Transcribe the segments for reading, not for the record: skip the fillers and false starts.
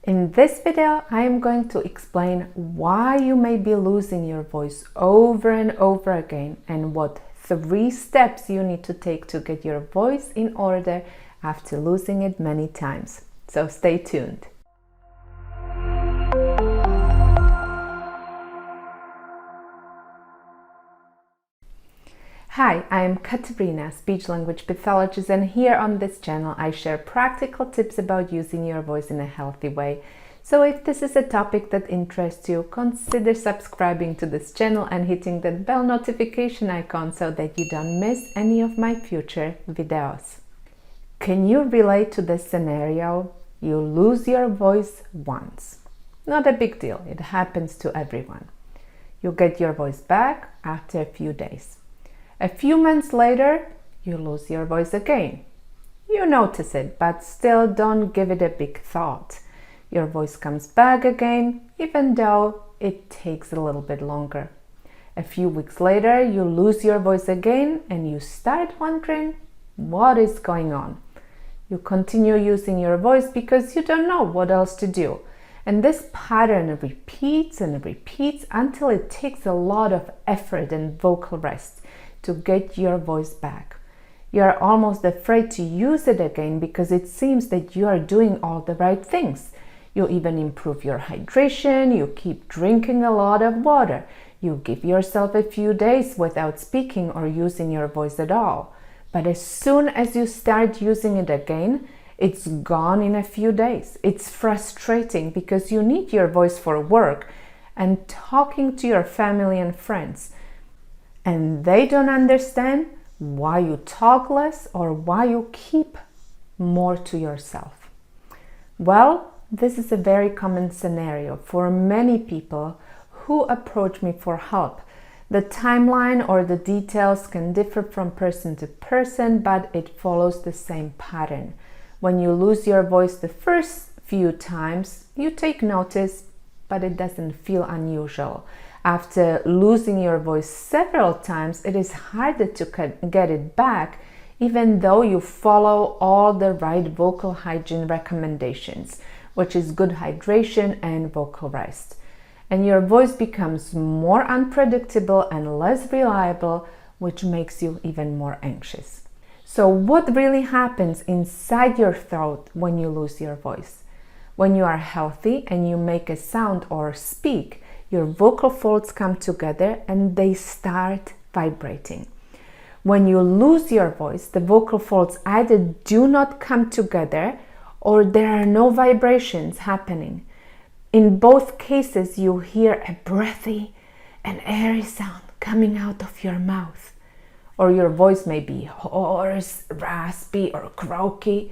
In this video, I am going to explain why you may be losing your voice over and over again and what 3 steps you need to take to get your voice in order after losing it many times. So stay tuned. Hi, I am Katarina, speech-language pathologist, and here on this channel I share practical tips about using your voice in a healthy way. So if this is a topic that interests you, consider subscribing to this channel and hitting that bell notification icon so that you don't miss any of my future videos. Can you relate to this scenario? You lose your voice once. Not a big deal, it happens to everyone. You get your voice back after a few days. A few months later, you lose your voice again. You notice it, but still don't give it a big thought. Your voice comes back again, even though it takes a little bit longer. A few weeks later, you lose your voice again and you start wondering what is going on. You continue using your voice because you don't know what else to do. And this pattern repeats and repeats until it takes a lot of effort and vocal rest to get your voice back. You are almost afraid to use it again because it seems that you are doing all the right things. You even improve your hydration, you keep drinking a lot of water, you give yourself a few days without speaking or using your voice at all. But as soon as you start using it again, it's gone in a few days. It's frustrating because you need your voice for work and talking to your family and friends. And they don't understand why you talk less or why you keep more to yourself. Well, this is a very common scenario for many people who approach me for help. The timeline or the details can differ from person to person, but it follows the same pattern. When you lose your voice the first few times, you take notice, but it doesn't feel unusual. After losing your voice several times, it is harder to get it back, even though you follow all the right vocal hygiene recommendations, which is good hydration and vocal rest. And your voice becomes more unpredictable and less reliable, which makes you even more anxious. So what really happens inside your throat when you lose your voice? When you are healthy and you make a sound or speak, your vocal folds come together and they start vibrating. When you lose your voice, the vocal folds either do not come together or there are no vibrations happening. In both cases, you hear a breathy and airy sound coming out of your mouth. Or your voice may be hoarse, raspy, or croaky,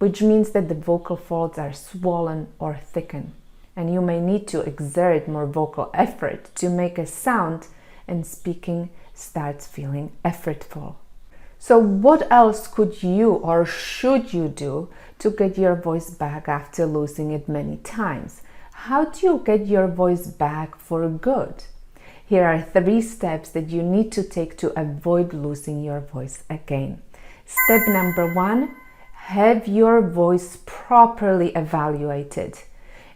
which means that the vocal folds are swollen or thickened. And you may need to exert more vocal effort to make a sound, and speaking starts feeling effortful. So what else could you or should you do to get your voice back after losing it many times? How do you get your voice back for good? Here are 3 steps that you need to take to avoid losing your voice again. Step number 1, have your voice properly evaluated.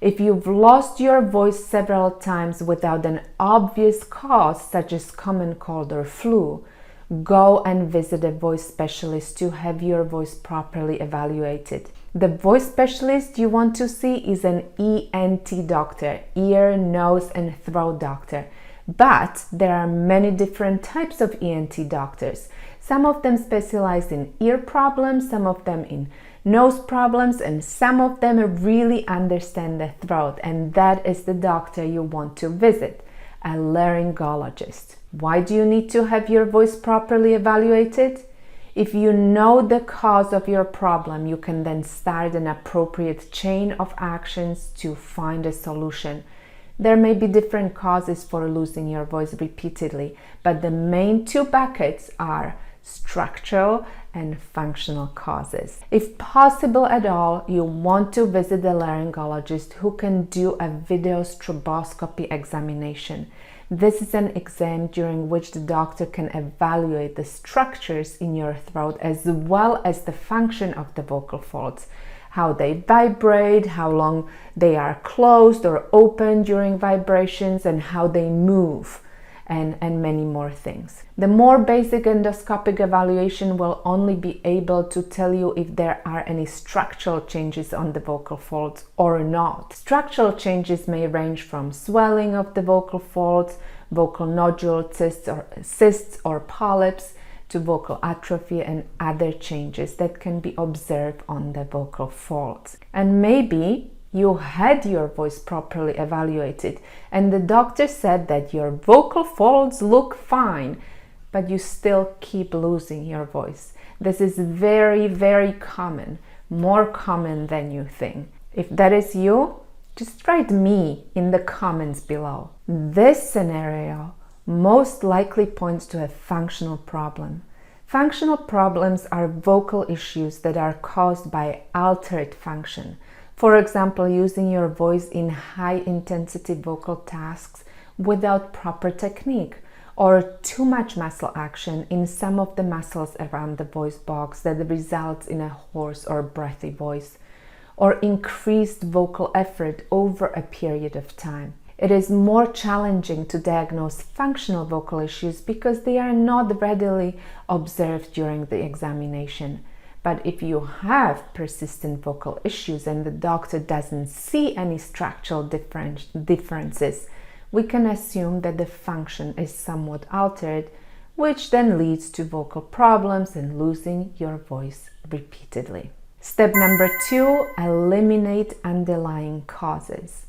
If you've lost your voice several times without an obvious cause, such as common cold or flu, go and visit a voice specialist to have your voice properly evaluated. The voice specialist you want to see is an ENT doctor, ear, nose, and throat doctor. But there are many different types of ENT doctors. Some of them specialize in ear problems, some of them in nose problems, and some of them really understand the throat, and that is the doctor you want to visit, a laryngologist. Why do you need to have your voice properly evaluated? If you know the cause of your problem, you can then start an appropriate chain of actions to find a solution. There may be different causes for losing your voice repeatedly, but the main 2 buckets are structural and functional causes. If possible at all, you want to visit a laryngologist who can do a video stroboscopy examination. This is an exam during which the doctor can evaluate the structures in your throat as well as the function of the vocal folds. how they vibrate, how long they are closed or open during vibrations, and how they move, and many more things. The more basic endoscopic evaluation will only be able to tell you if there are any structural changes on the vocal folds or not. Structural changes may range from swelling of the vocal folds, vocal nodule cysts or polyps, to vocal atrophy and other changes that can be observed on the vocal folds. And maybe you had your voice properly evaluated and the doctor said that your vocal folds look fine, but you still keep losing your voice. This is very, very common, more common than you think. If that is you, just write me in the comments below. This scenario most likely points to a functional problem. Functional problems are vocal issues that are caused by altered function. For example, using your voice in high-intensity vocal tasks without proper technique, or too much muscle action in some of the muscles around the voice box that results in a hoarse or breathy voice, or increased vocal effort over a period of time. It is more challenging to diagnose functional vocal issues because they are not readily observed during the examination. But if you have persistent vocal issues and the doctor doesn't see any structural differences, we can assume that the function is somewhat altered, which then leads to vocal problems and losing your voice repeatedly. Step number 2, eliminate underlying causes.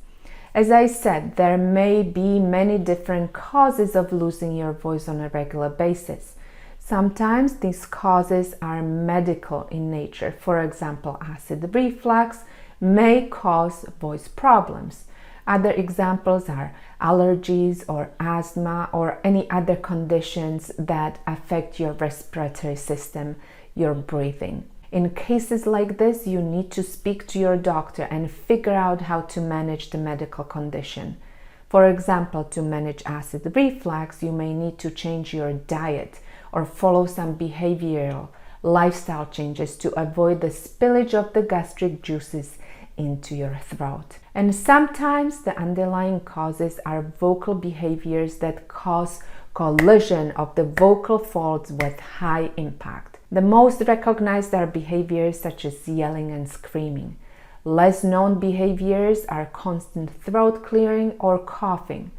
As I said, there may be many different causes of losing your voice on a regular basis. Sometimes these causes are medical in nature. For example, acid reflux may cause voice problems. Other examples are allergies or asthma or any other conditions that affect your respiratory system, your breathing. In cases like this, you need to speak to your doctor and figure out how to manage the medical condition. For example, to manage acid reflux, you may need to change your diet or follow some behavioral lifestyle changes to avoid the spillage of the gastric juices into your throat. And sometimes the underlying causes are vocal behaviors that cause collision of the vocal folds with high impact. The most recognized are behaviors such as yelling and screaming. Less known behaviors are constant throat clearing or coughing,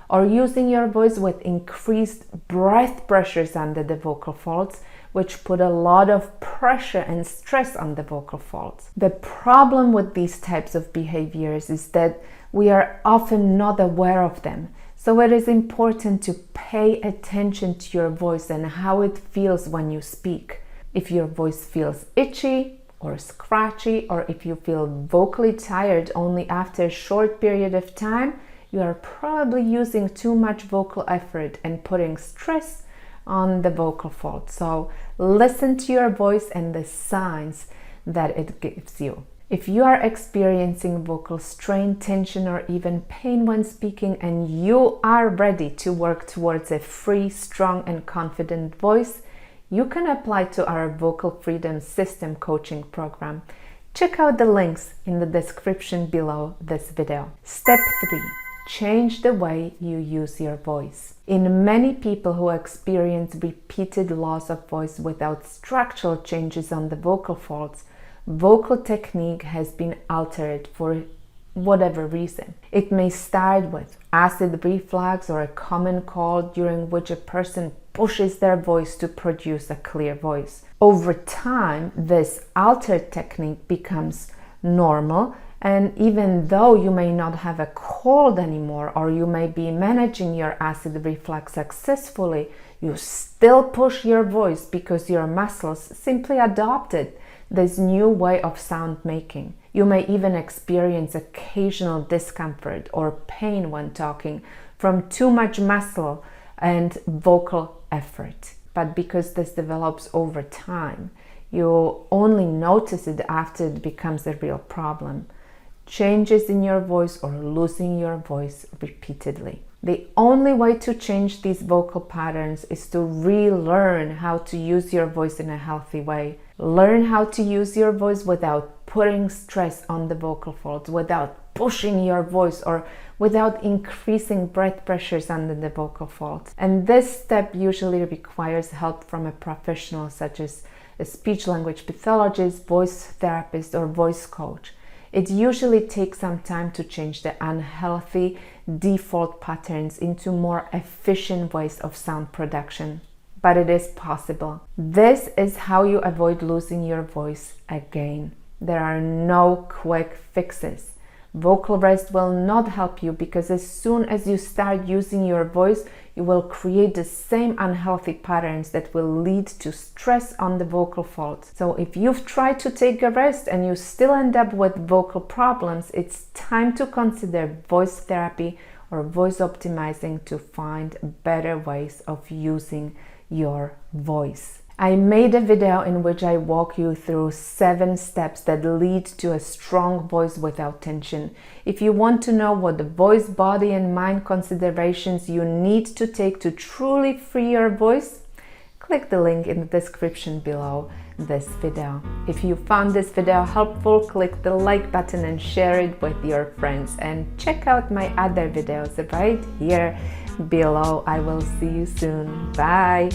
or using your voice with increased breath pressures under the vocal folds, which put a lot of pressure and stress on the vocal folds. The problem with these types of behaviors is that we are often not aware of them. So it is important to pay attention to your voice and how it feels when you speak. If your voice feels itchy or scratchy, or if you feel vocally tired only after a short period of time, you are probably using too much vocal effort and putting stress on the vocal fold. So listen to your voice and the signs that it gives you. If you are experiencing vocal strain, tension, or even pain when speaking, and you are ready to work towards a free, strong, and confident voice, you can apply to our Vocal Freedom System coaching program. Check out the links in the description below this video. Step 3. Change the way you use your voice. In many people who experience repeated loss of voice without structural changes on the vocal folds, vocal technique has been altered for whatever reason. It may start with acid reflux or a common cold during which a person pushes their voice to produce a clear voice. Over time, this altered technique becomes normal, and even though you may not have a cold anymore, or you may be managing your acid reflux successfully, you still push your voice because your muscles simply adopted this new way of sound making. You may even experience occasional discomfort or pain when talking from too much muscle and vocal effort. But because this develops over time, you only notice it after it becomes a real problem. Changes in your voice or losing your voice repeatedly. The only way to change these vocal patterns is to relearn how to use your voice in a healthy way. Learn how to use your voice without putting stress on the vocal folds, without pushing your voice, or without increasing breath pressures under the vocal folds. And this step usually requires help from a professional such as a speech language pathologist, voice therapist, or voice coach. It usually takes some time to change the unhealthy default patterns into more efficient ways of sound production, but it is possible. This is how you avoid losing your voice again. There are no quick fixes. Vocal rest will not help you, because as soon as you start using your voice, you will create the same unhealthy patterns that will lead to stress on the vocal folds. So if you've tried to take a rest and you still end up with vocal problems, it's time to consider voice therapy or voice optimizing to find better ways of using your voice. I made a video in which I walk you through 7 steps that lead to a strong voice without tension. If you want to know what the voice, body, and mind considerations you need to take to truly free your voice, click the link in the description below this video. If you found this video helpful, click the like button and share it with your friends. And check out my other videos right here below. I will see you soon. Bye!